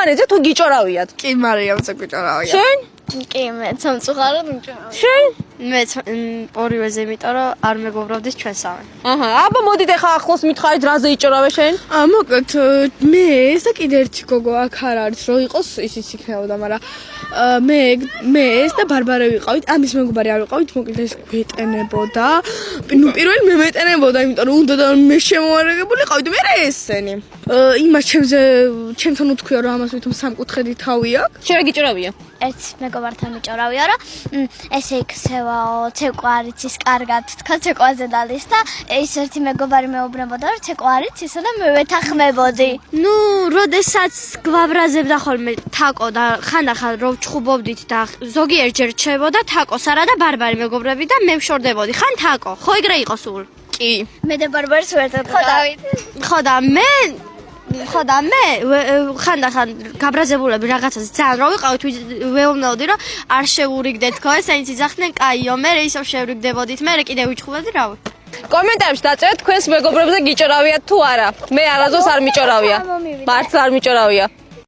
თამანეზე თუ გიჭორავიათ? კი, მარიამზე გიჭორავია. შენ? კი, მე სამწუხაროდ მჭორავია. შენ? მე ორივეზე, იმიტომ რომ არ მეგობრობდით ჩვენ სამი. აჰა, აბა მოდით ახლა ახლოს მითხარით რაზე იჭორავე შენ? მოკლედ მე ეს და კიდე ერთი გოგო აქ არ არის რომ იყოს ისიც იქნებოდა, მაგრამ მე ეს და ბარბარე ვიყავით, ამის მეგობარი არ ვიყავით, მოკლედ ეს გვეტენებოდა. ნუ პირველი მე მეტენებოდა, იმიტომ რომ უნდა და მე შემოარეგებული ყავით, მე ესენი. იმას ჩემთან უთქვია რომ ამას ვითომ სამკუთხედი თავი აქვს. შენ რა გიჭორავია? ერთ მეგობართან მიჭორავია, რომ ესე იქცევაო, ცეკვა არის ის კარგად, თქვა ცეკვაზე დალის და ის ერთი მეგობარი მეუბნებოდა, რომ ცეკვა არის ისა და მე ვეთანხმებოდი. ნუ, როდესაც გვაბრაზებდა ხოლმე თაკო და ხანდახან რომ ჩხუბობდით და ზოგიერთჯერ რჩებოდა თაკოს არა და ბარბარე მეგობრები და მე ვშორდებოდი. ხან თაკო, ხო ეგრე იყო სულ? კი. მე და ბარბარეს ვერთად ხედავით. ხო და მე ხანდახან გაბრაზებულები რაღაცას ძალიან რო ვიყავით ვეუბნეოდი რომ არ შევურიგდეთ თქო ესენიც იძახდნენ კაიო მე ისევ შევრიგდებოდით მე კიდე ვიჩხუბებდი რავი კომენტარებში დაწერეთ თქვენს მეგობრებზე გიჭორავიათ თუ არა მე არასდროს არ მიჭორავია მართლა არ მიჭორავია